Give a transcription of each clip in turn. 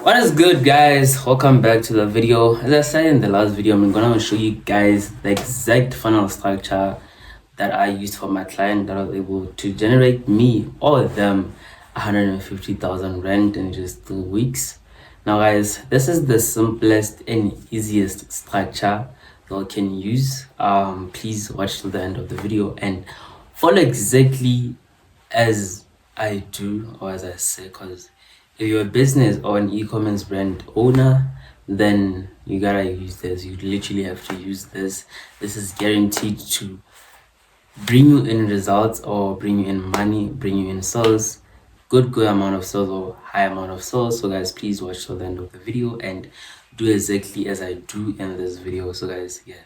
What is good, guys? Welcome back to the video. As I said in the last video, I'm gonna show you guys the exact funnel structure that I used for my client that I was able to generate me, all of them, 150,000 rand in just 2 weeks. Now guys, this is the simplest and easiest structure you can use. Please watch till the end of the video and follow exactly as I do or as I say, because if you're a business or an e-commerce brand owner, then you gotta use this. You literally have to use this. This is guaranteed to bring you in results or bring you in money, bring you in sales, good amount of sales or high amount of sales. So guys, please watch till the end of the video and do exactly as I do in this video. So guys, yeah,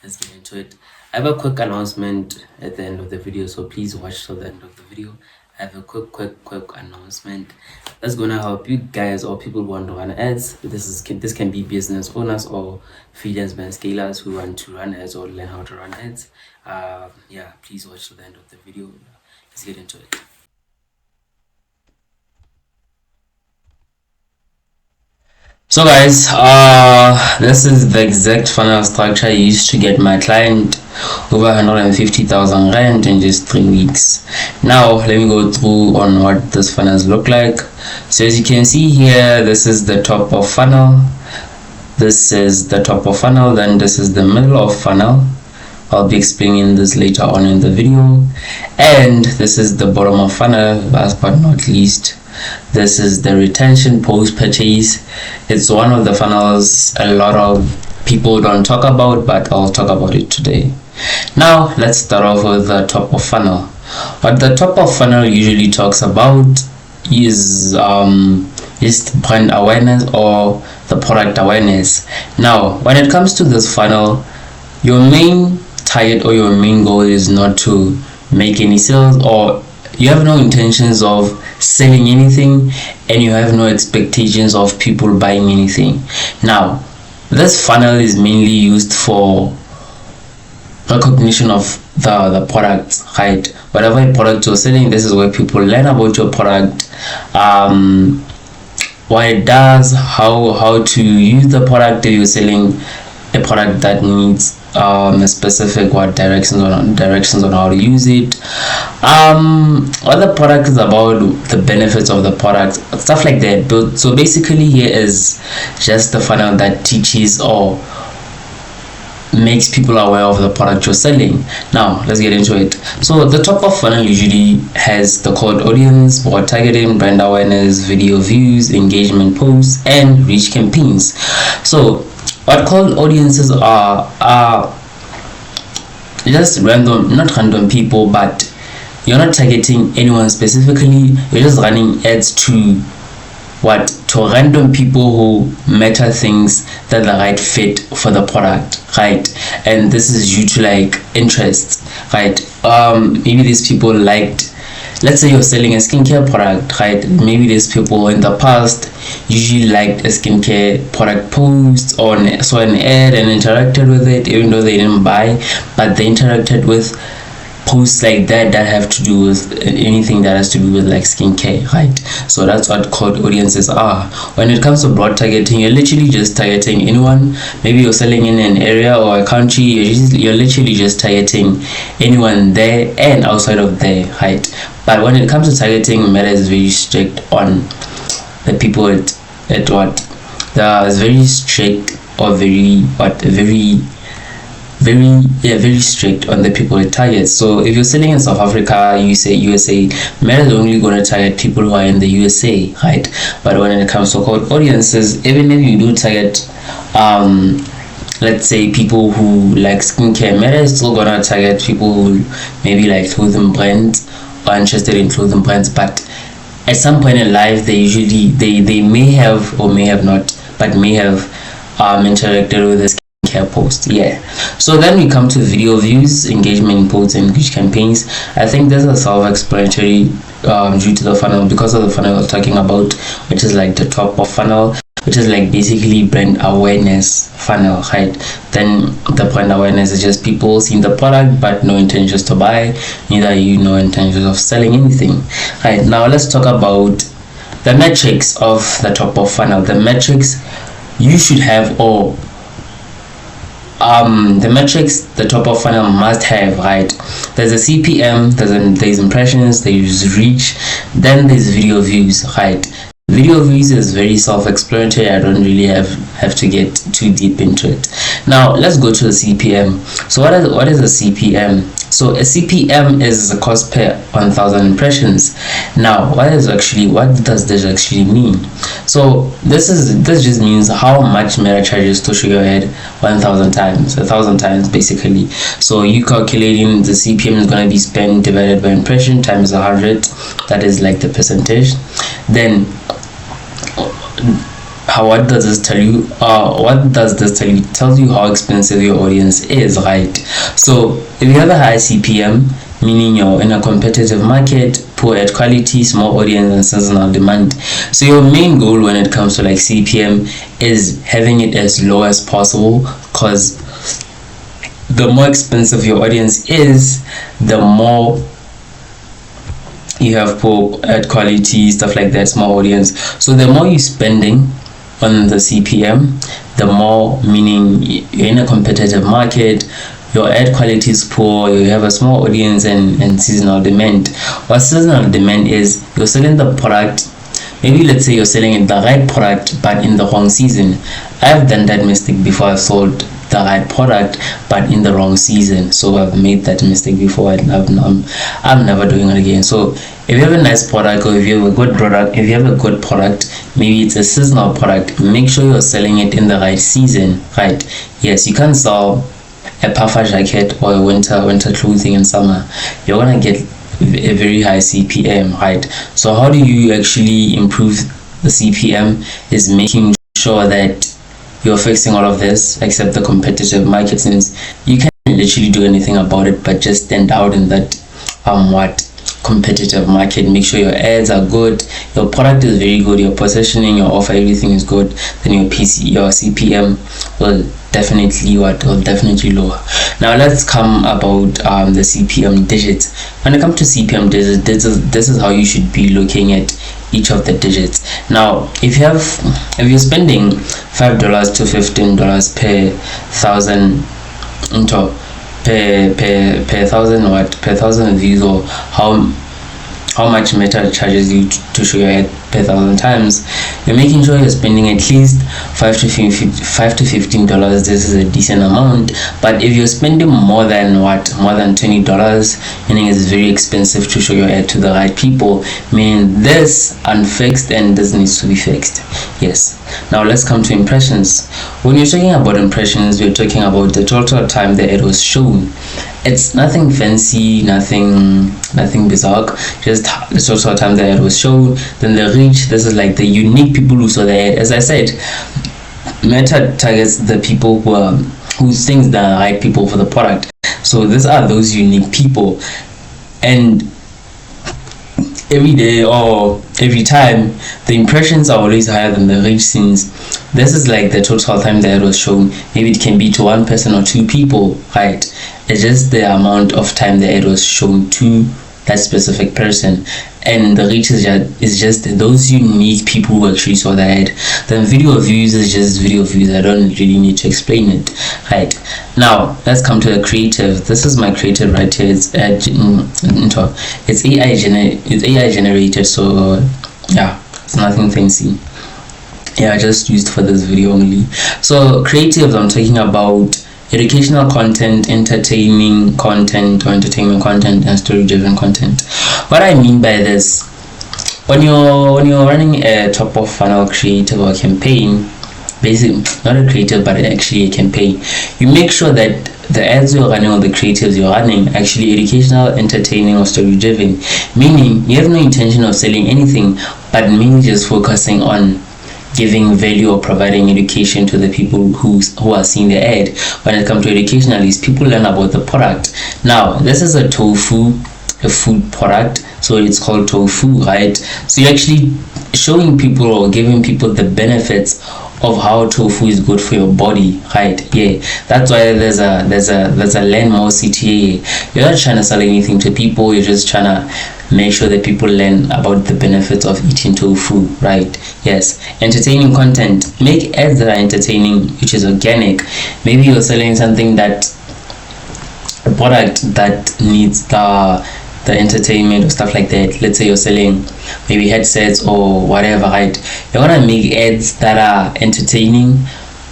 let's get into it. I have a quick announcement at the end of the video, so please watch till the end of the video. I have a quick announcement that's gonna help you guys or people who want to run ads. This can be business owners or freelance brand scalers who want to run ads or learn how to run ads. Yeah, please watch till the end of the video. Let's get into it. So guys, this is the exact funnel structure I used to get my client over 150,000 rand in just 3 weeks. Now let me go through on what this funnels look like. So as you can see here, this is the top of funnel, this is the top of funnel, then this is the middle of funnel. I'll be explaining this later on in the video. And this is the bottom of funnel. Last but not least, this is the retention post purchase. It's one of the funnels a lot of people don't talk about, but I'll talk about it today. Now let's start off with the top of funnel. What the top of funnel usually talks about is just brand awareness or the product awareness. Now when it comes to this funnel, your main target or your main goal is not to make any sales, or you have no intentions of selling anything and you have no expectations of people buying anything. Now this funnel is mainly used for recognition of the product, right? Whatever product you're selling, this is where people learn about your product, what it does, how to use the product. If you're selling a product that needs a specific directions on how to use it, what the product is about, the benefits of the product, stuff like that. But so basically here is just the funnel that teaches or makes people aware of the product you're selling. Now let's get into it. So the top of funnel usually has the called audience, or targeting, brand awareness, video views, engagement posts, and reach campaigns. So what called audiences are just random, not random people, but you're not targeting anyone specifically. You're just running ads to random people who matter things that are the right fit for the product, right? And this is due to like interest, right? Maybe these people liked, let's say you're selling a skincare product, right? Maybe these people in the past usually liked a skincare product post or saw an ad and interacted with it, even though they didn't buy, but they interacted with posts like that have to do with anything that has to do with like skincare, right? So that's what called audiences are. When it comes to broad targeting, you're literally just targeting anyone. Maybe you're selling in an area or a country, you're literally just targeting anyone there and outside of there, right? But when it comes to targeting, Meta is very strict on the people at what it's very strict, or very strict on the people it targets. So if you're selling in South Africa, USA, Meta is only going to target people who are in the USA, right? But when it comes to called audiences, even if you do target let's say people who like skincare, Meta is still gonna target people who maybe like clothing brands or interested in clothing brands, but at some point in life they may have or may have not, but may have interacted with this skincare post. Yeah. So then we come to video views, engagement posts, and reach campaigns. I think this is self-explanatory due to the funnel, because of the funnel I was talking about, which is like the top of funnel, which is like basically brand awareness funnel, right? Then the brand awareness is just people seeing the product but no intentions to buy, neither no intentions of selling anything, right? Now let's talk about the metrics of the top of funnel, the metrics you should have, or the metrics the top of funnel must have, right? There's a CPM, there's impressions, there's reach, then there's video views, right? Video views is very self-explanatory. I don't really have to get too deep into it. Now let's go to the CPM. So what is a CPM? So a CPM is the cost per 1,000 impressions. Now what does this actually mean? So this just means how much Meta charges to show your ad 1,000 times basically. So you calculating the CPM is going to be spent divided by impression times 100, that is like the percentage. Then what does this tell you? It tells you how expensive your audience is, right? So if you have a high CPM, meaning you're in a competitive market, poor ad quality, small audience, and seasonal demand, so your main goal when it comes to like CPM is having it as low as possible, because the more expensive your audience is, the more you have poor ad quality, stuff like that, small audience. So the more you're spending on the CPM, the more, meaning you're in a competitive market, your ad quality is poor, you have a small audience, and seasonal demand. What seasonal demand is, you're selling the product, maybe let's say you're selling the right product but in the wrong season. I've done that mistake before. I've sold the right product but in the wrong season, so I've made that mistake before. I'm never doing it again. So if you have a nice product, or if you have a good product, maybe it's a seasonal product, make sure you're selling it in the right season, right? Yes, you can't sell a puffer jacket or a winter clothing in summer. You're gonna get a very high CPM, right? So how do you actually improve the CPM? Is making sure that you're fixing all of this except the competitive market, since you can't literally do anything about it but just stand out in that competitive market. Make sure your ads are good, your product is very good, your positioning, your offer, everything is good, then your CPM will definitely lower. Now let's come about the CPM digits. When it comes to CPM digits, this is how you should be looking at each of the digits. Now if you're spending $5 to $15 per thousand per thousand views, or how much Meta charges you to show your ad per 1,000 times, you're making sure you're spending at least $5 to $15. This is a decent amount. But if you're spending more than $20, meaning it's very expensive to show your ad to the right people, meaning this unfixed and this needs to be fixed. Yes. Now let's come to impressions. When you're talking about impressions, we're talking about the total time the ad was shown. It's nothing fancy, nothing bizarre, just the total time the ad was shown. Then the reach, this is like the unique people who saw the ad. As I said, Meta targets the people who thinks they are the right people for the product. So these are those unique people, and every day or every time the impressions are always higher than the reach, since this is like the total time the ad was shown. Maybe it can be to one person or two people, right? It's just the amount of time the ad was shown to that specific person, and the reach is just those unique people who actually saw the ad. Then video views is just video views. I don't really need to explain it, right? Now let's come to the creative. This is my creative right here. It's AI generated, so yeah, it's nothing fancy. Yeah, I just used for this video only. So creatives, I'm talking about educational content, entertaining content, or entertainment content, and story-driven content. What I mean by this, when you're running a top of funnel creative or campaign, basically not a creative but actually a campaign, you make sure that the ads you're running or the creatives you're running actually educational, entertaining, or story-driven, meaning you have no intention of selling anything but mainly just focusing on giving value or providing education to the people who are seeing the ad. When it comes to educational, is people learn about the product. Now this is a food product, so it's called tofu, right? So you're actually showing people or giving people the benefits of how tofu is good for your body, right? Yeah, that's why there's a learn more CTA. You're not trying to sell anything to people, you're just trying to make sure that people learn about the benefits of eating tofu, right? Yes. Entertaining content, make ads that are entertaining, which is organic. Maybe you're selling something that, a product that needs the entertainment or stuff like that. Let's say you're selling maybe headsets or whatever, right? You want to make ads that are entertaining.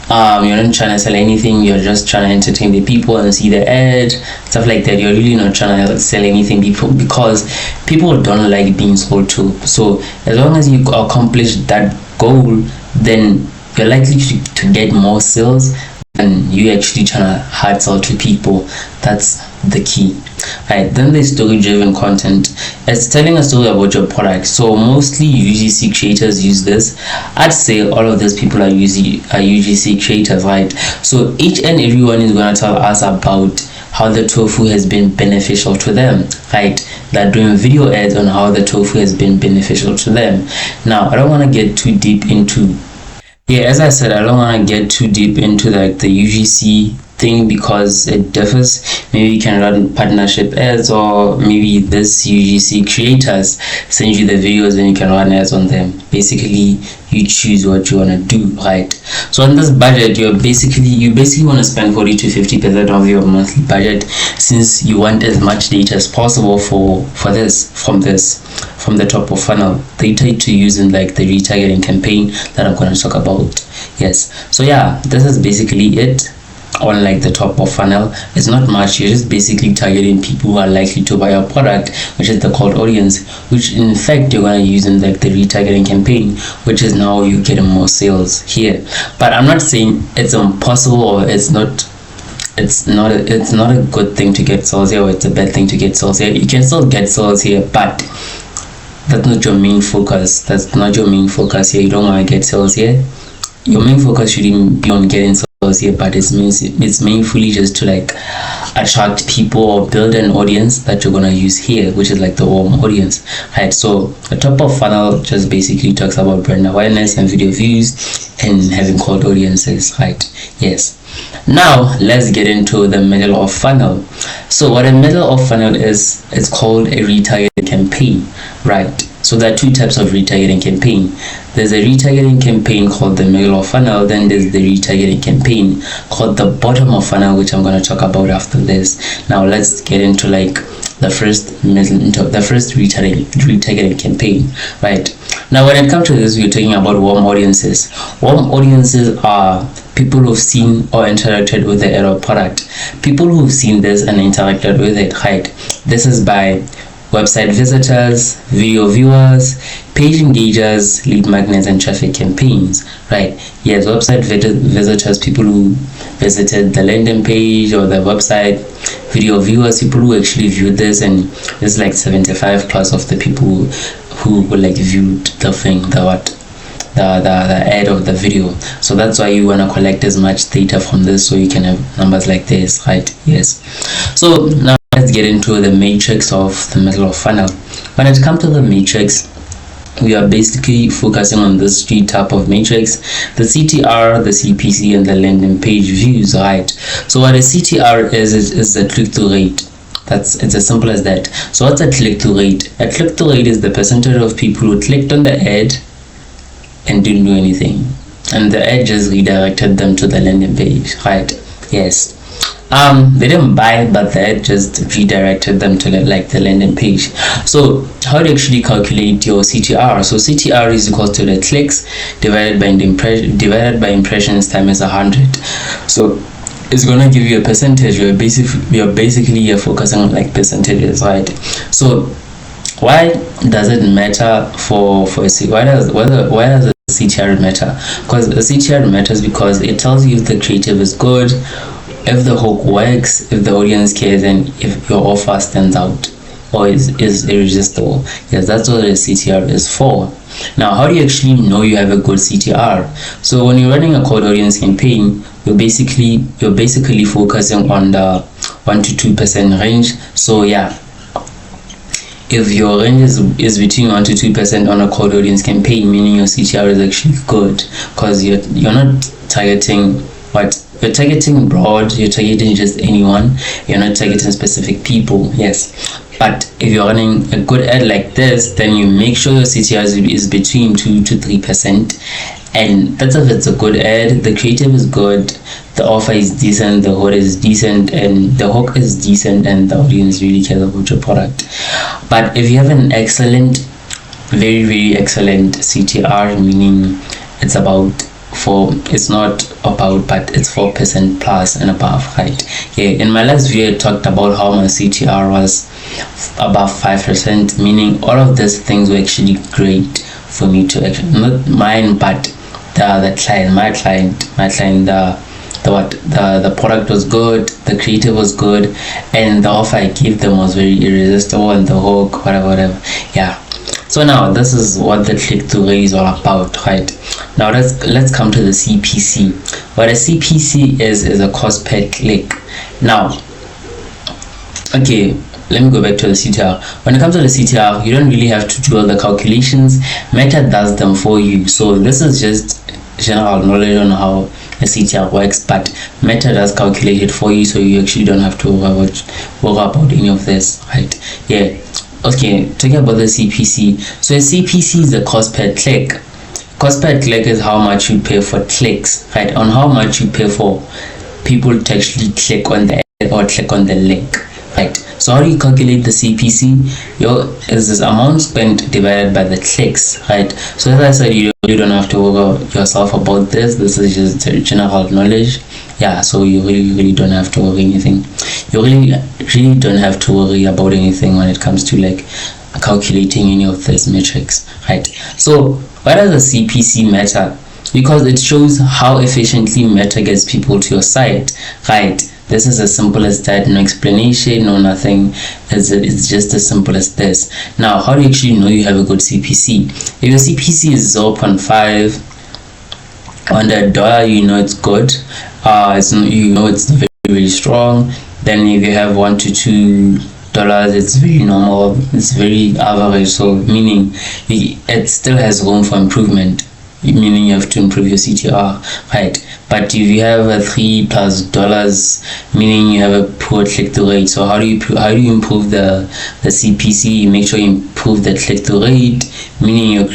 You're not trying to sell anything, you're just trying to entertain the people and see the ad, stuff like that. You're really not trying to sell anything, because people don't like being sold to. So as long as you accomplish that goal, then you're likely to get more sales and you actually trying to hard sell to people. That's the key. Right, then there's story driven content. It's telling a story about your product. So mostly UGC creators use this. I'd say all of these people are UGC creators, right? So each and everyone is going to tell us about how the tofu has been beneficial to them, right? They're doing video ads on how the tofu has been beneficial to them. Now I don't want to get too deep into, as I said, I don't want to get too deep into like the UGC thing because it differs. Maybe you can run partnership ads, or maybe this UGC creators send you the videos and you can run ads on them. Basically you choose what you want to do, right? So on this budget, you basically want to spend 40 to 50% of your monthly budget, since you want as much data as possible from the top of funnel data to use in like the retargeting campaign that I'm going to talk about. Yes, so yeah, this is basically it on like the top of funnel. It's not much. You're just basically targeting people who are likely to buy your product, which is the cold audience, which in fact you're going to use in like the retargeting campaign, which is now you're getting more sales here. But I'm not saying it's impossible or it's not a good thing to get sales here, or it's a bad thing to get sales here. You can still get sales here, but that's not your main focus. That's not your main focus here. You don't want to get sales here. Your main focus shouldn't be on getting sales here, but it's mainly just to like attract people or build an audience that you're gonna use here, which is like the warm audience, right? So the top of funnel just basically talks about brand awareness and video views and having cold audiences, right? Yes. Now let's get into the middle of funnel. So what a middle of funnel is, it's called a retargeting campaign, right? So there are two types of retargeting campaign. There's a retargeting campaign called the middle of funnel, then there's the retargeting campaign called the bottom of funnel, which I'm going to talk about after this. Now let's get into like the first retargeting campaign, right? Now when it comes to this, we're talking about warm audiences. Warm audiences are people who've seen or interacted with the ad or product. People who've seen this and interacted with it, right? This is by website visitors, video viewers, page engagers, lead magnets, and traffic campaigns, right? Yes, website visitors, people who visited the landing page or the website. Video viewers, people who actually viewed this, and there's like 75 plus of the people who like viewed the thing, the ad of the video. So that's why you want to collect as much data from this, so you can have numbers like this, right? Yes. So now let's get into the matrix of the middle of funnel. When it comes to the matrix, we are basically focusing on this three type of matrix: the CTR, the CPC, and the landing page views, right? So what a CTR is the click-through rate. It's as simple as that. So what's a click-through rate? A click-through rate is the percentage of people who clicked on the ad and didn't do anything, and the ad just redirected them to the landing page, right? Yes. They didn't buy, but the ad just redirected them to like the landing page. So how do you actually calculate your CTR? So CTR is equal to the clicks divided by impressions times 100. So it's gonna give you a percentage. You're basically focusing on like percentages, right? So why does it matter why does the CTR matter? Because the CTR matters because it tells you if the creative is good, if the hook works, if the audience cares, and if your offer stands out or is irresistible. Yes, that's what the CTR is for. Now, how do you actually know you have a good CTR? So when you're running a cold audience campaign, you're basically focusing on the 1 to 2% range. So yeah, if your range is between 1 to 2% on a cold audience campaign, meaning your CTR is actually good, because you're not targeting you're targeting broad, you're targeting just anyone, you're not targeting specific people. Yes, But if you're running a good ad like this, then you make sure your CTR is between 2 to 3%, and that's if it's a good ad. The creative is good, the offer is decent, the hook is decent, and the hook is decent, and the audience really cares about your product. But if you have an excellent, very very excellent CTR, meaning it's about it's not about, but it's 4% plus and above, right? Yeah, in my last video I talked about how my CTR was above 5%, meaning all of these things were actually great for me to actually, not mine, but the client, my client, the product was good, the creative was good, and the offer I gave them was very irresistible, and the hook, whatever. Yeah. So now this is what the click-through rate is all about, right? Now let's come to the CPC. What a CPC is a cost per click. Now, okay, let me go back to the CTR. When it comes to the CTR, you don't really have to do all the calculations. Meta does them for you. So this is just general knowledge on how a CTR works, but Meta does calculate it for you, so you actually don't have to worry about any of this, right? Yeah. Okay, talking about the CPC. So a CPC is the cost per click. Cost per click is how much you pay for clicks, right? On how much you pay for people to actually click on the ad or click on the link, right? So how do you calculate the CPC? Is this amount spent divided by the clicks, right? So as I said, you don't have to worry yourself about this. This is just general knowledge. Yeah, so you really don't have to worry anything. You really don't have to worry about anything when it comes to like calculating any of these metrics, right? So why does the CPC matter? Because it shows how efficiently Meta gets people to your site, right? This is as simple as that. No explanation, no nothing. It's just as simple as this. Now, how do you actually know you have a good CPC? If your CPC is 0.5 on the dollar, you know it's good. You know it's very very strong. Then if you have $1 to $2, it's very normal, it's very average, so meaning it still has room for improvement, meaning you have to improve your CTR, right? But if you have a $3+, meaning you have a poor click-through rate. So how do you improve the CPC? You make sure you improve the click-through rate, meaning you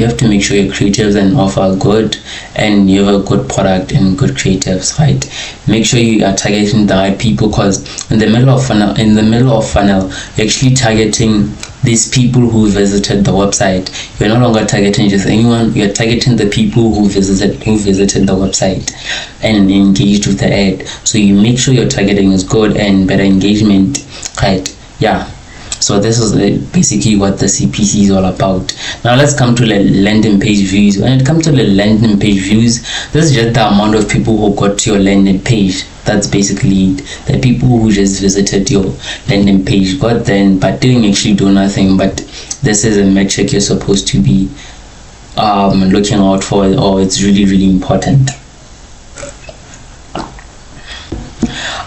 have to make sure your creatives and offer are good, and you have a good product and good creatives, right? Make sure you are targeting the right people, because in the middle of funnel, you're actually targeting these people who visited the website. You're no longer targeting just anyone. You're targeting the people who visited the website and engaged with the ad. So you make sure your targeting is good and better engagement, right? Yeah. So this is basically what the CPC is all about. Now let's come to the landing page views. When it comes to the landing page views, this is just the amount of people who got to your landing page. That's basically it. The people who just visited your landing page, got then but didn't actually do nothing. But this is a metric you're supposed to be looking out for, or it's really important.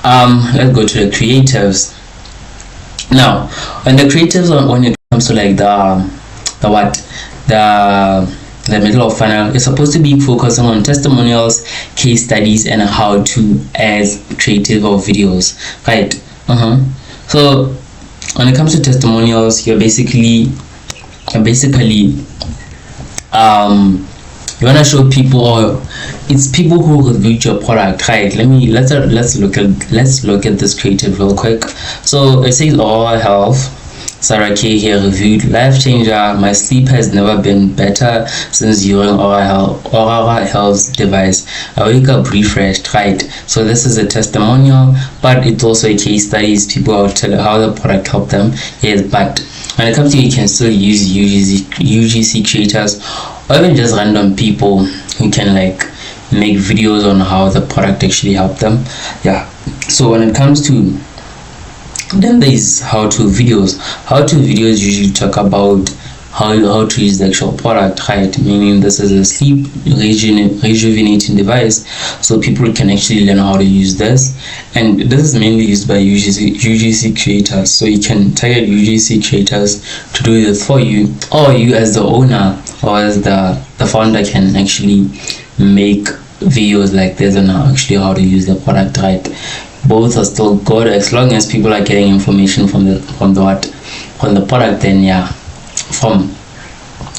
Let's go to the creatives. Now, when the creatives, when it comes to like the middle of funnel, is supposed to be focusing on testimonials, case studies, and how to as creative or videos, right? So when it comes to testimonials, you're basically you want to show people, or it's people who reviewed your product, right? Let's look at this creative real quick. So it says oral health. Sarah K here reviewed, life changer, my sleep has never been better since using oral health device. I wake up refreshed, right? So this is a testimonial, but it's also a case studies. People will tell how the product helped them. Yes, but when it comes to, you can still use UGC creators, or even just random people who can like make videos on how the product actually helped them. Yeah. So when it comes to, then there is how-to videos. How-to videos usually talk about how to use the actual product, right? Meaning this is a sleep rejuvenating device, so people can actually learn how to use this. And this is mainly used by UGC creators, so you can target UGC creators to do this for you, or you as the owner or as the founder can actually make videos like this on how to use the product, right? both are still good as long as people are getting information from the product. Then yeah, from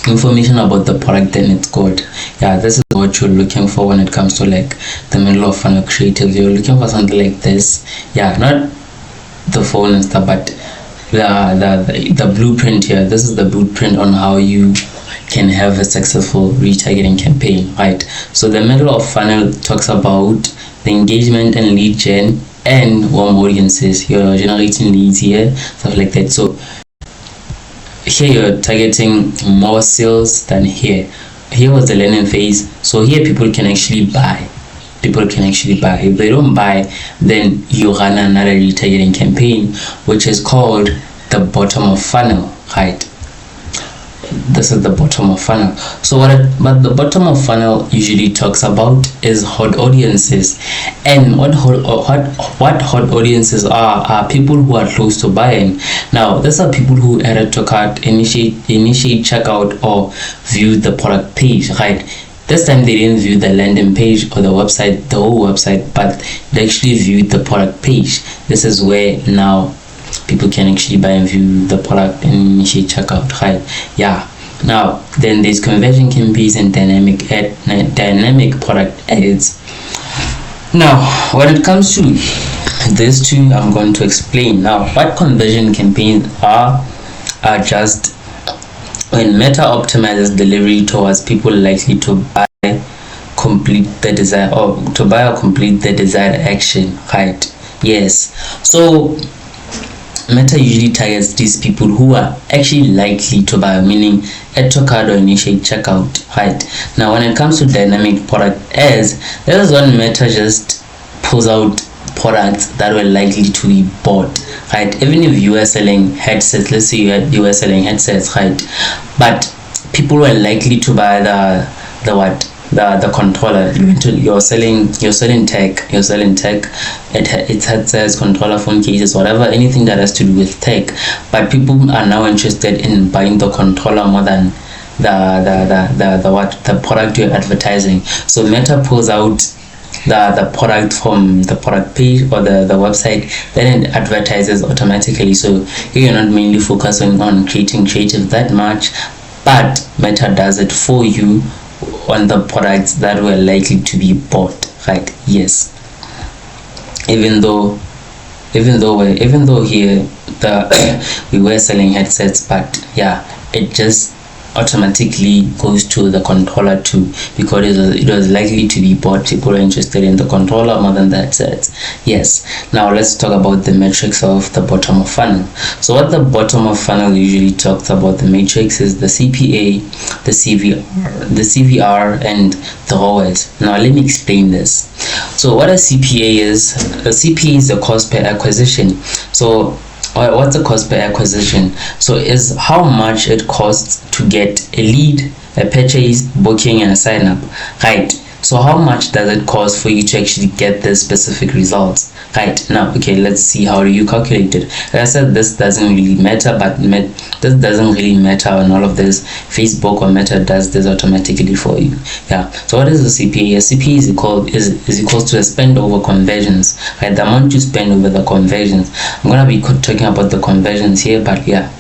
information about the product, then it's good. Yeah, this is what you're looking for when it comes to like the middle of funnel creative. You're looking for something like this. Yeah, not the phone and stuff, but the blueprint here. This is the blueprint on how you can have a successful retargeting campaign, right? So the middle of funnel talks about the engagement and lead gen and warm audiences. You're generating leads here, stuff like that. So here you're targeting more sales than here. Here was the learning phase. So here people can actually buy. If they don't buy, then you run another retargeting campaign, which is called the bottom of funnel, right? This is the bottom of funnel. So what the bottom of funnel usually talks about is hot audiences. And what hot audiences are people who are close to buying. Now these are people who added to cart, initiate checkout, or view the product page, right? This time they didn't view the landing page or the website, the whole website, but they actually viewed the product page. This is where now people can actually buy and view the product and initiate checkout, right? Yeah. Now then there's conversion campaigns and dynamic product ads. Now when it comes to these two, I'm going to explain now what conversion campaigns are just when Meta optimizes delivery towards people likely to buy, complete the desired, or to buy or complete the desired action, right? Yes. So Meta usually targets these people who are actually likely to buy, meaning add to cart or initiate checkout, right? Now when it comes to dynamic product ads, this is when Meta just pulls out products that were likely to be bought, right? Even if you are selling headsets, let's say you were selling headsets, right? But people were likely to buy the controller. You're selling tech. It headsets, controller, phone cases, whatever, anything that has to do with tech. But people are now interested in buying the controller more than the product you're advertising. So Meta pulls out the product from the product page or the website, then it advertises automatically. So here you're not mainly focusing on creating creative that much, but Meta does it for you on the products that were likely to be bought, right? Yes. Even though here we were selling headsets, but yeah, it just automatically goes to the controller too, because it was likely to be bought. People are interested in the controller more than the headsets. Yes. Now let's talk about the metrics of the bottom of funnel. So what the bottom of funnel usually talks about, the matrix, is the CPA, the CVR, and the ROAS. Now let me explain this. So what a CPA is, a CPA is the cost per acquisition. So what's the cost per acquisition? So is how much it costs to get a lead, a purchase, booking, and a sign up, right? So how much does it cost for you to actually get the specific results, right? Now okay, let's see how do you calculate it. Like I said, this doesn't really matter, but this doesn't really matter on all of this. Facebook or Meta does this automatically for you. Yeah. So what is the CPA? A CPA is equals to a spend over conversions, right? The amount you spend over the conversions. I'm gonna be talking about the conversions here, but yeah,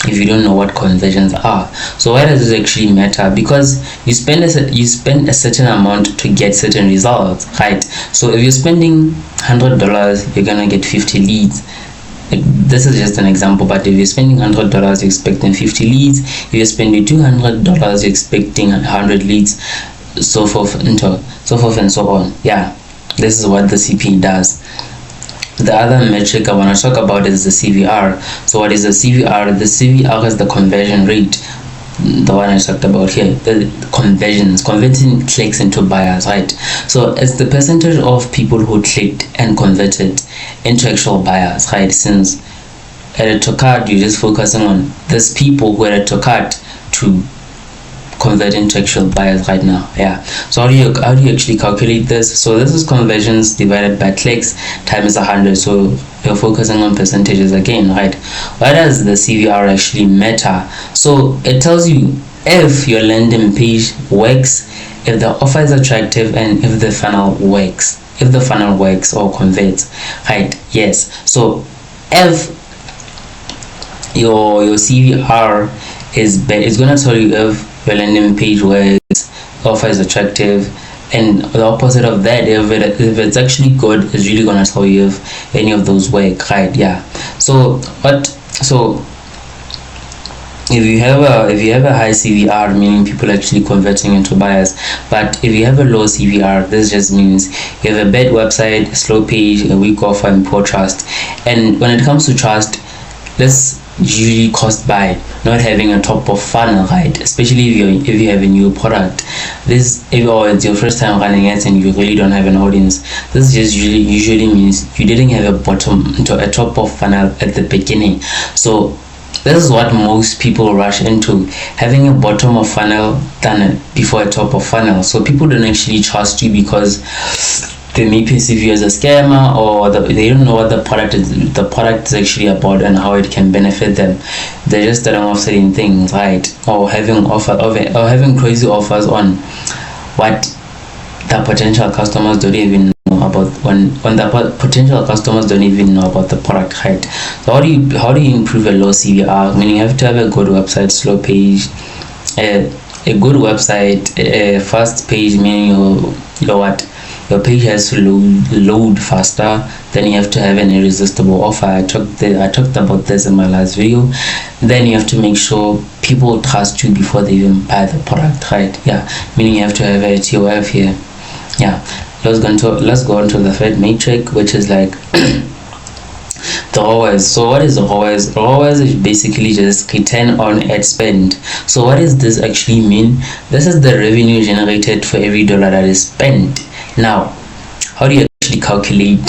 if you don't know what conversions are. So why does this actually matter? Because you spend a certain amount to get certain results, right? So if you're spending $100, you're gonna get 50 leads. This is just an example, but if you're spending $100, you're expecting 50 leads. If you're spending $200, you're expecting 100 leads, so forth and so on. Yeah, this is what the CPA does. The other metric I want to talk about is the CVR. So what is the CVR? The CVR is the conversion rate, the one I talked about here, the converting clicks into buyers, right? So it's the percentage of people who clicked and converted into actual buyers, right? Since added to cart, you're just focusing on these people who added to cart to convert into actual buyers right now. Yeah. So how do you actually calculate this? So this is conversions divided by clicks times 100. So you're focusing on percentages again, right? Why does the CVR actually matter? So it tells you if your landing page works, if the offer is attractive, and if the funnel works, if the funnel works or converts, right? Yes. So if your CVR is bad, it's gonna tell you if your landing page works, offer is attractive, and the opposite of that, if it's actually good, it's really gonna tell you if any of those work, right? Yeah. So if you have a high CVR, meaning people actually converting into buyers, but if you have a low CVR, this just means you have a bad website, a slow page, a weak offer, and poor trust. And when it comes to trust, this usually caused by not having a top of funnel, right? Especially if you have a new product. Or it's your first time running it and you really don't have an audience. This just usually means you didn't have a top of funnel at the beginning. So this is what most people rush into, having a bottom of funnel than before a top of funnel. So people don't actually trust you because they may perceive you as a scammer, or they don't know what the product is actually about and how it can benefit them. They're just starting off selling things, right? Or having crazy offers on what the potential customers don't even know about, when the potential customers don't even know about the product, right? So how do you improve a low CVR? Meaning you have to have a good website, slow page, a good website, a fast page, meaning your page has to load faster. Then you have to have an irresistible offer. I talked about this in my last video. Then you have to make sure people trust you before they even buy the product, right? Yeah, meaning you have to have a TOF here. Yeah, let's go on to the third metric, which is like the ROAS. So what is the ROAS? ROAS is basically just return on ad spend. So what does this actually mean? This is the revenue generated for every dollar that is spent. Now, how do you actually calculate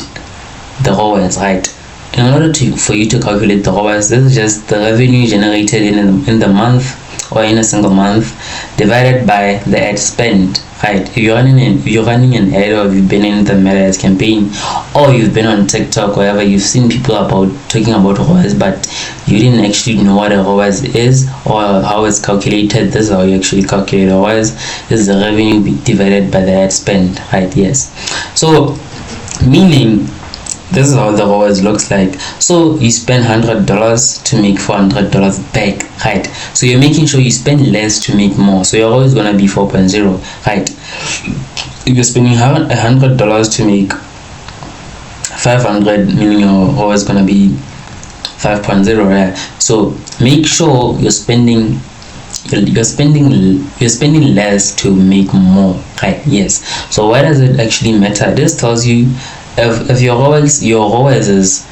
the ROAS, right? In order for you to calculate the ROAS, this is just the revenue generated in the month or in a single month divided by the ad spend, right? If you're running an ad, or you've been in the Meta Ads campaign, or you've been on TikTok, wherever, you've seen people talking about ROAS, but you didn't actually know what a ROAS is or how it's calculated. This is how you actually calculate ROAS. This is the revenue divided by the ad spend, right? Yes. So meaning, this is how the ROAS looks like. So you spend $100 to make $400 back, right? So you're making sure you spend less to make more. So your ROAS is gonna be 4.0, right? If you're spending $100 to make 500, meaning your ROAS is gonna be 5.0, right? So make sure you're spending less to make more, right? Yes. So why does it actually matter? This tells you if your ROAS is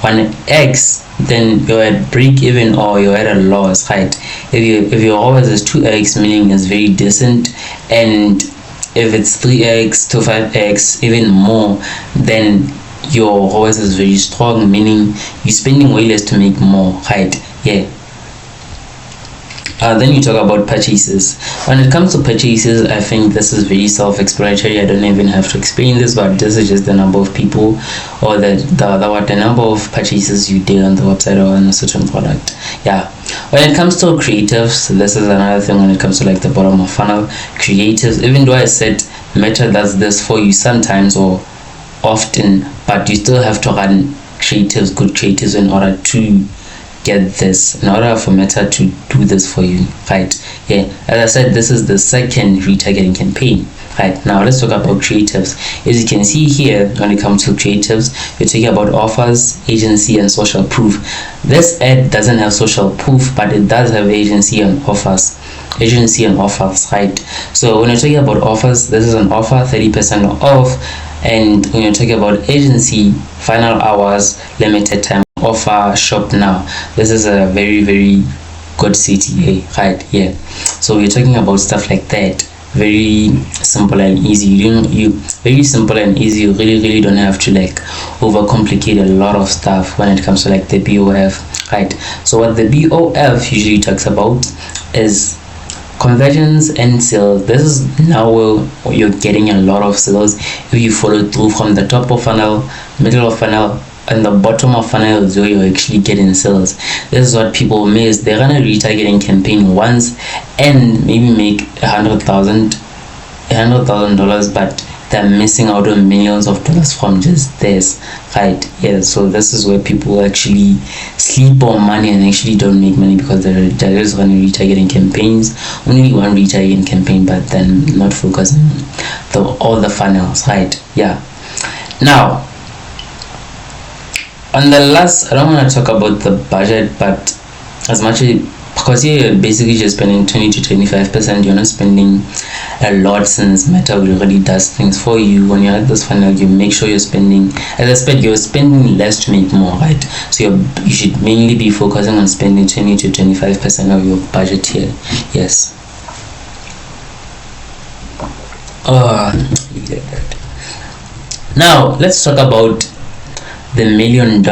1x, then you're at break even or you're at a loss, right? If your ROAS is 2x, meaning it's very decent, and if it's 3x to 5x, even more, then your ROAS is very strong, meaning you're spending way less to make more, right? Yeah. Then you talk about purchases. When it comes to purchases, I think this is very self-explanatory. I don't even have to explain this, but this is just the number of people, or the number of purchases you did on the website or on a certain product. Yeah. When it comes to creatives, this is another thing. When it comes to like the bottom of funnel creatives, even though I said Meta does this for you sometimes or often, but you still have to run good creatives in order to get this, in order for Meta to do this for you, right? Yeah, as I said, this is the second retargeting campaign, right? Now let's talk about creatives. As you can see here, when it comes to creatives, you're talking about offers, agency, and social proof. This ad doesn't have social proof, but it does have agency and offers, right? So when you're talking about offers, this is an offer, 30% off. And when you're talking about agency, final hours, limited time offer, shop now. This is a very, very good CTA, right? Yeah. So we're talking about stuff like that. Very simple and easy. You very simple and easy. You really don't have to like overcomplicate a lot of stuff when it comes to like the BOF, right? So what the BOF usually talks about is conversions and sales. This is now where you're getting a lot of sales if you follow through from the top of funnel, middle of funnel, and the bottom of funnel is where you're actually getting sales. This is what people miss. They run a retargeting campaign once and maybe make $100,000, but they're missing out on millions of dollars from just this, right? Yeah, so this is where people actually sleep on money and actually don't make money, because they're just running retargeting campaigns, only one retargeting campaign, but then not focusing on all the funnels, right? Yeah. Now, on the last, I don't want to talk about the budget, but as much as, because here you're basically just spending 20 to 25%, you're not spending a lot, since Meta already does things for you. When you're at this funnel, you make sure you're spending, as I said, you're spending less to make more, right? So you should mainly be focusing on spending 20 to 25% of your budget here. Yes. Now let's talk about the $1 million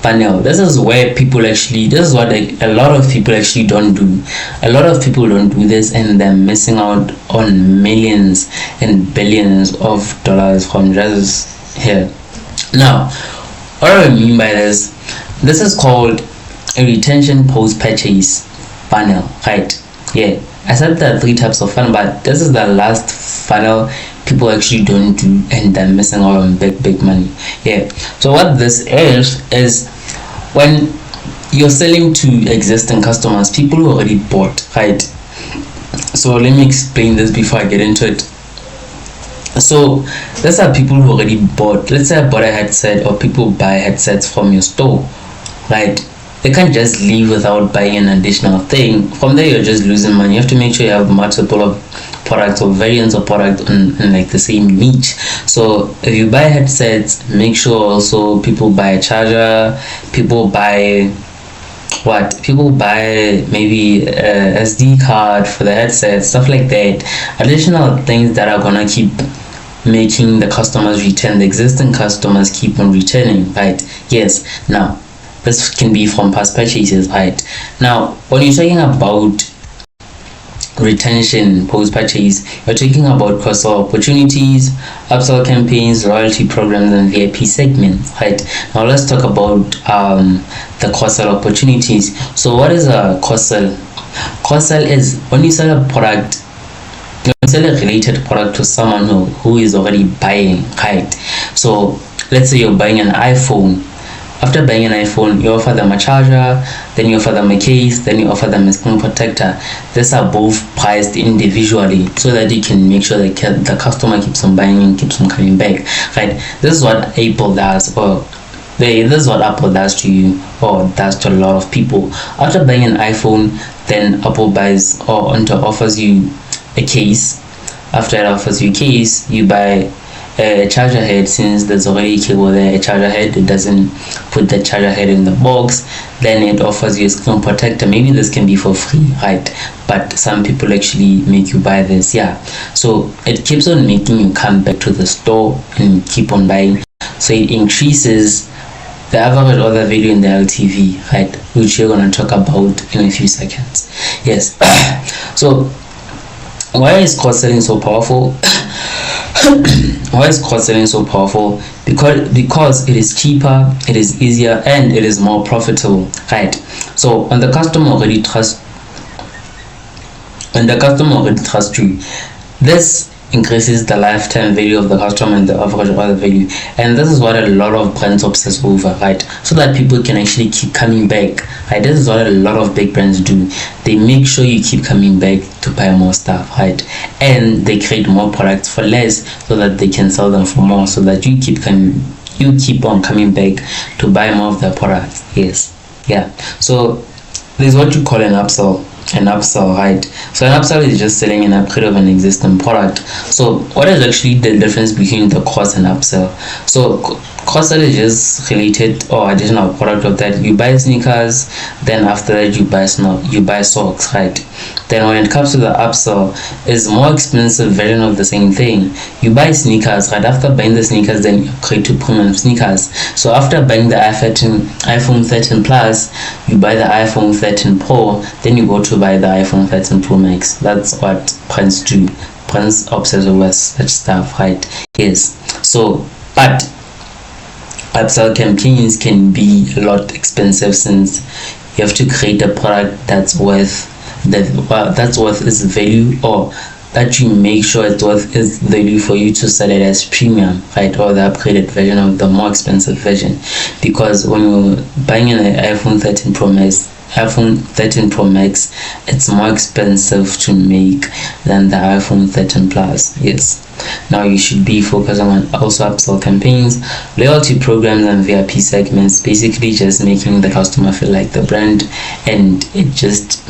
funnel. This is where people actually, this is what a lot of people actually don't do. A lot of people don't do this, and they're missing out on millions and billions of dollars from just here. Now, what do I mean by this? This is called a retention post purchase funnel, right? Yeah, I said there are 3 types of funnel, but this is the last funnel people actually don't do, and they're missing out on big money. Yeah, so what this is when you're selling to existing customers, people who already bought, right? So let me explain this before I get into it. So these are people who already bought. Let's say I bought a headset, or people buy headsets from your store, right? They can't just leave without buying an additional thing. From there, you're just losing money. You have to make sure you have multiple of products or variants of product in like the same niche. So if you buy headsets, make sure also people buy a charger, people buy maybe a SD card for the headset, stuff like that. Additional things that are gonna keep making the customers return, the existing customers keep on returning, right? Yes. Now this can be from past purchases, right? Now when you're talking about retention post purchase, you're talking about cross-sell opportunities, upsell campaigns, loyalty programs, and VIP segments, right? Now let's talk about the cross-sell opportunities. So what is a cross-sell? Cross-sell is when you sell a product, you sell a related product to someone who is already buying, right? So let's say you're buying an iPhone. After buying an iPhone, you offer them a charger, then you offer them a case, then you offer them a screen protector. These are both priced individually, so that you can make sure that the customer keeps on buying and keeps on coming back, right? This is what Apple does, or this is what Apple does to you, or does to a lot of people. After buying an iPhone, then Apple buys or offers you a case. After it offers you a case, you buy a charger head. Since there's already a cable there, a charger head, it doesn't put the charger head in the box. Then it offers you a screen protector. Maybe this can be for free, right? But some people actually make you buy this. Yeah, so it keeps on making you come back to the store and keep on buying. So it increases the average order value in the LTV, right? Which you're going to talk about in a few seconds. Yes. So why is cross-selling so powerful? Why is cross-selling so powerful? Because it is cheaper, it is easier, and it is more profitable, right? So when the customer already trusts you, this increases the lifetime value of the customer and the average order value. And this is what a lot of brands obsess over, right? So that people can actually keep coming back, right? This is what a lot of big brands do. They make sure you keep coming back to buy more stuff, right? And they create more products for less, so that they can sell them for more, so that you keep on coming back to buy more of their products. Yes. Yeah. So this is what you call an upsell. Right? So an upsell is just selling an upgrade of an existing product. So what is actually the difference between the cross and upsell? So cross-sell is just related or additional product of that. You buy sneakers, then after that you buy socks, right? Then when it comes to the upsell, it's more expensive version of the same thing. You buy sneakers, right? After buying the sneakers, then you upgrade to premium sneakers. So after buying the iPhone 13 Plus, you buy the iPhone 13 Pro, then you go to buy the iPhone 13 Pro Max. That's what brands do. Brands obsess over such stuff, right? Yes. So, but upsell campaigns can be a lot expensive, since you have to create a product that's worth its value, or that you make sure it's worth its value for you to sell it as premium, right, or the upgraded version of the more expensive version. Because when you're buying an iPhone 13 Pro Max, it's more expensive to make than the iPhone 13 Plus. Yes. Now you should be focusing on also upsell campaigns, loyalty programs, and VIP segments. Basically, just making the customer feel like the brand, and it just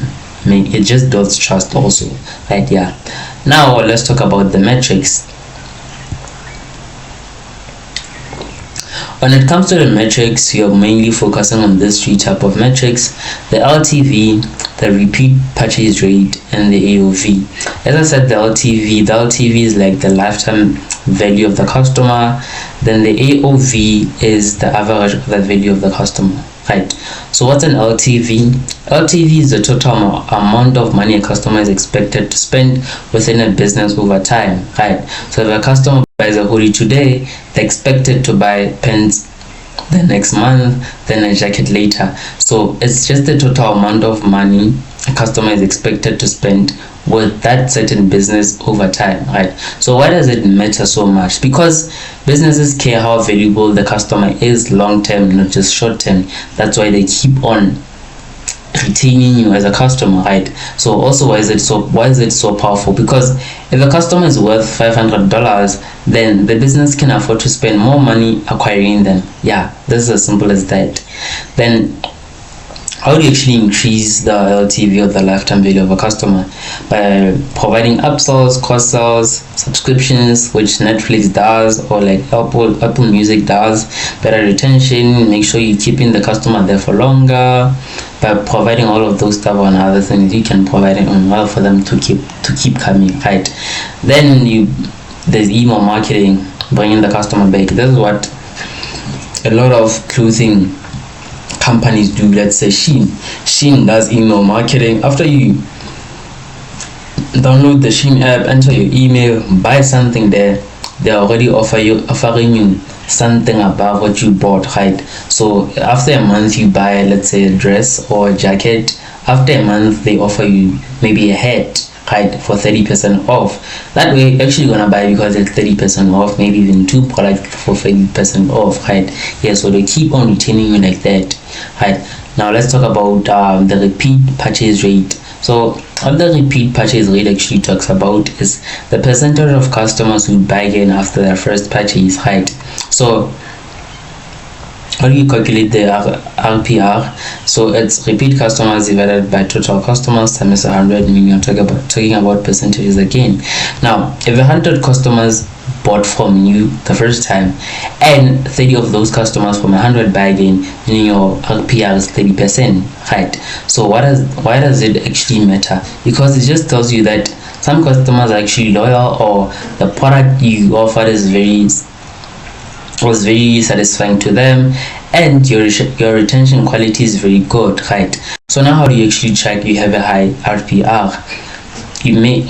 builds trust also, right? Yeah. Now let's talk about the metrics. When it comes to the metrics, you're mainly focusing on these three type of metrics: the LTV, the repeat purchase rate, and the AOV. As I said, the LTV is like the lifetime value of the customer. Then the AOV is the average of the value of the customer, right? So what's an LTV? LTV is the total amount of money a customer is expected to spend within a business over time, right? So if a customer buys a hoodie today, they're expected to buy pants the next month, then a jacket later. So it's just the total amount of money a customer is expected to spend with that certain business over time, right? So why does it matter so much? Because businesses care how valuable the customer is long term, not just short term. That's why they keep on retaining you as a customer, right? So also, why is it so powerful? Because if a customer is worth $500, then the business can afford to spend more money acquiring them. Yeah, this is as simple as that. Then how do you actually increase the LTV, or the lifetime value of a customer? By providing upsells, cross sells, subscriptions, which Netflix does, or like Apple Music does. Better retention, make sure you're keeping the customer there for longer. By providing all of those stuff and other things, you can provide it on well for them to keep coming, right? Then there's email marketing, bringing the customer back. This is what a lot of clothing companies do. Let's say Shein does email marketing. After you download the Shein app, enter your email, buy something there, they're already offering you something above what you bought, right? So after a month you buy, let's say, a dress or a jacket. After a month they offer you maybe a hat, right, for 30% off. That way you're actually gonna buy because it's 30% off, maybe even 2 products for 30% off, right? Yeah, so they keep on retaining you like that, right? Now let's talk about the repeat purchase rate. So what the repeat purchase rate actually talks about is the percentage of customers who buy again after their first purchase, right? So how do you calculate the RPR? So it's repeat customers divided by total customers times 100, meaning I'm talking about percentages again. Now, if 100 customers bought from you the first time and 30 of those customers from 100 buy again, meaning your RPR is 30%, right? So why does it actually matter? Because it just tells you that some customers are actually loyal, or the product you offered was very satisfying to them, and your retention quality is very good, right? So now how do you actually check you have a high RPR? You may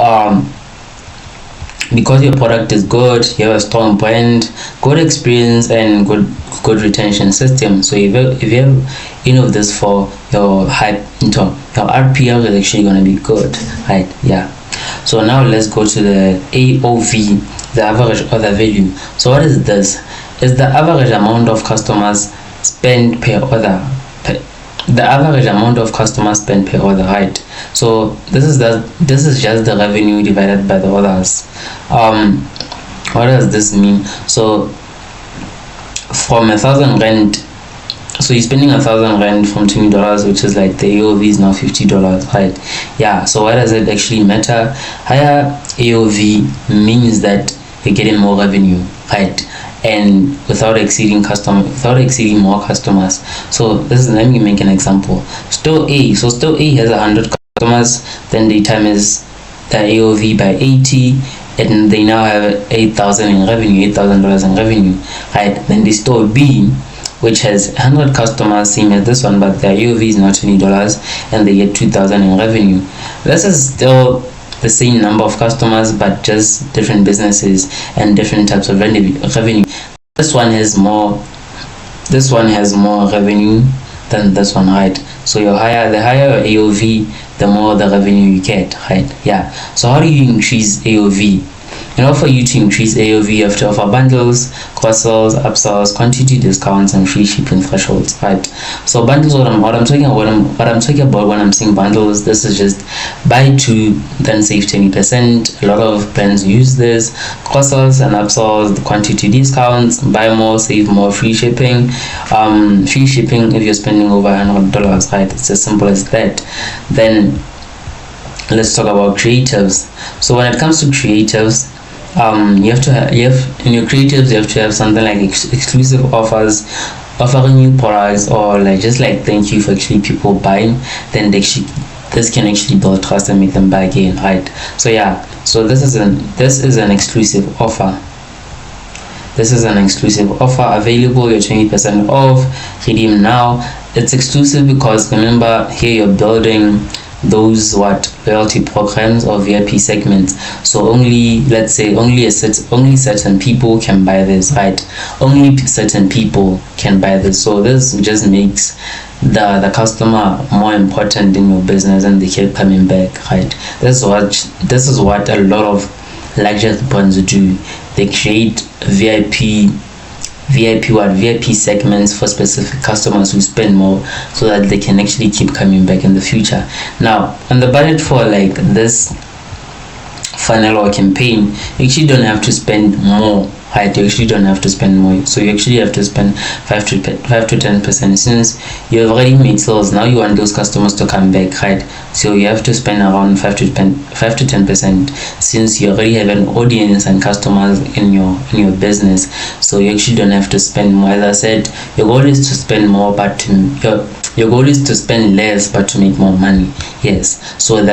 because your product is good, you have a strong brand, good experience, and good retention system. So if you have any of this for your your RPR is actually going to be good, right? Yeah. So now let's go to the AOV, the average order value. So what is this? Is the average amount of customers spend per order. The average amount of customers spend per order, right? So this is just the revenue divided by the orders. What does this mean? So from 1,000 rand, so you're spending 1,000 rand from $20, which is like the AOV is now $50, right? Yeah. So why does it actually matter? Higher AOV means that you're getting more revenue, right? And without exceeding more customers. So let me make an example. Store A. So store A has 100 customers, then they times the AOV by 80, and they now have $8,000 in revenue, $8,000 in revenue, right? Then the store B, which has 100 customers, same as this one, but their AOV is now $20, and they get $2,000 in revenue. This is still the same number of customers, but just different businesses and different types of revenue. This one has more revenue than this one, right? So the higher your AOV, the more the revenue you get, right? Yeah. So how do you increase AOV? In order for you to increase AOV, you have to offer bundles, cross-sells, upsells, quantity discounts, and free shipping thresholds, right? So bundles, what I'm talking about when I'm saying bundles, this is just buy two, then save 20%. A lot of brands use this. Cross-sells and upsells, quantity discounts, buy more, save more, free shipping. Free shipping if you're spending over $100, right? It's as simple as that. Then let's talk about creatives. So when it comes to creatives, you have in your creatives you have to have something like exclusive offers, offering new products, or like just like thank you for actually people buying. Then this can actually build trust and make them buy again, right? So yeah, so this is an exclusive offer. This is an exclusive offer available. You're 20% off. Redeem now. It's exclusive because remember here you're building those loyalty programs or VIP segments. So only, let's say, only certain people can buy this, right? Only certain people can buy this. So this just makes the customer more important in your business, and they keep coming back, right? This is what a lot of luxury brands do. They create VIP segments for specific customers who spend more, so that they can actually keep coming back in the future. Now, on the budget for like this funnel or campaign, you actually don't have to spend more, right? You actually don't have to spend more. So you actually have to spend 5 to 10%. Since you've already made sales, now you want those customers to come back, right? So you have to spend around 5 to 10%, since you already have an audience and customers in your business. So you actually don't have to spend more. As I said, your goal is to spend more, but your goal is to spend less but to make more money. Yes. So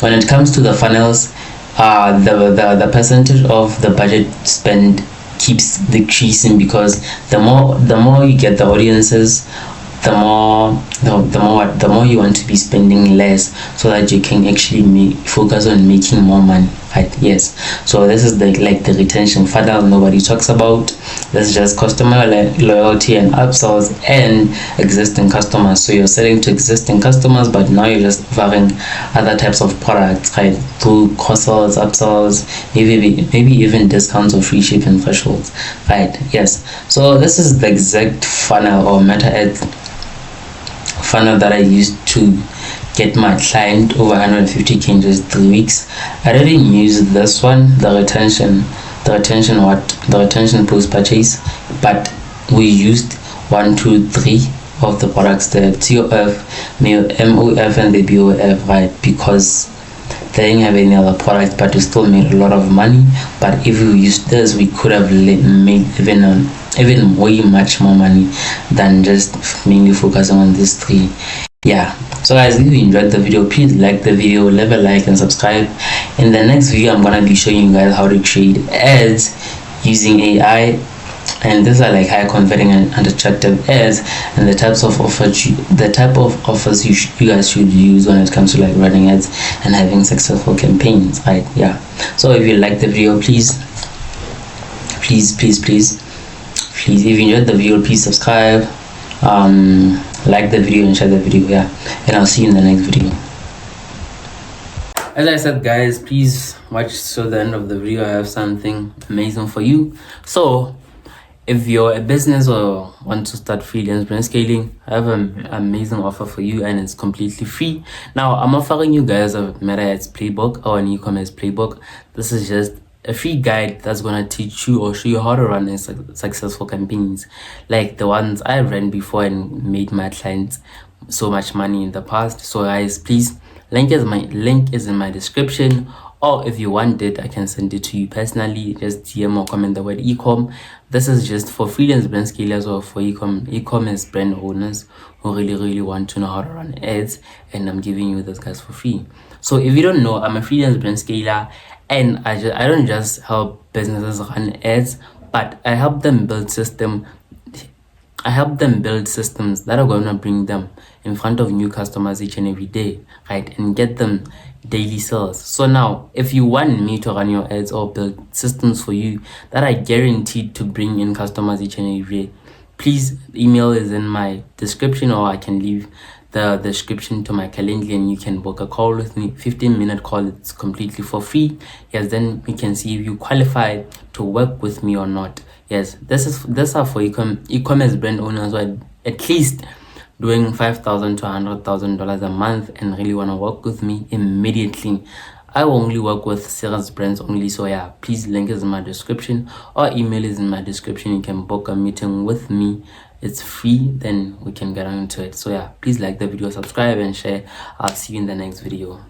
when it comes to the funnels, the percentage of the budget spend keeps decreasing, because the more you get the audiences, the more you want to be spending less, so that you can actually focus on making more money, right? Yes. So this is the retention funnel nobody talks about. This is just customer loyalty and upsells and existing customers. So you're selling to existing customers, but now you're just offering other types of products, right? Through cross-sells, upsells, maybe even discounts or free shipping thresholds, right? Yes. So this is the exact funnel or meta ad funnel that I used to get my client over 150k in just 3 weeks. I didn't use this one, the retention post purchase, but we used 1, 2, 3 of the products, the TOF, MOF, and the BOF, right? Because they didn't have any other products, but we still made a lot of money. But if we used this, we could have made even way much more money than just mainly focusing on these 3. Yeah. So guys, if you enjoyed the video, please like the video, leave a like and subscribe. In the next video, I'm gonna be showing you guys how to create ads using AI, and these are like high converting and attractive ads, and the type of offers you guys should use when it comes to like running ads and having successful campaigns, right? Yeah. So if you like the video, please, if you enjoyed the video, please subscribe, like the video and share the video. Yeah, and I'll see you in the next video. As I said, guys, please watch till the end of the video. I have something amazing for you. So if you're a business or want to start freelance brand scaling, I have an amazing offer for you, and it's completely free. Now, I'm offering you guys a Meta Ads playbook or an e-commerce playbook. This is just a free guide that's gonna teach you or show you how to run successful campaigns like the ones I ran before and made my clients so much money in the past. So guys, please, link is in my description, or if you want it, I can send it to you personally. Just DM or comment the word ecom. This is just for freelance brand scalers or for e-commerce brand owners who really want to know how to run ads, and I'm giving you this guys for free. So if you don't know, I'm a freelance brand scaler, and I don't just help businesses run ads, but I help them build systems that are going to bring them in front of new customers each and every day, right? And get them daily sales. So now, if you want me to run your ads or build systems for you that are guaranteed to bring in customers each and every day, please, email is in my description, or I can leave the description to my calendar, and you can book a call with me. 15-minute call. It's completely for free. Yes, then we can see if you qualify to work with me or not. Yes, this are for e-commerce brand owners who are at least doing $5,000 to $100,000 a month and really want to work with me immediately. I will only work with serious brands only. So yeah, please, link is in my description or email is in my description. You can book a meeting with me. It's free, then we can get on into it. So yeah, please like the video, subscribe and share. I'll see you in the next video.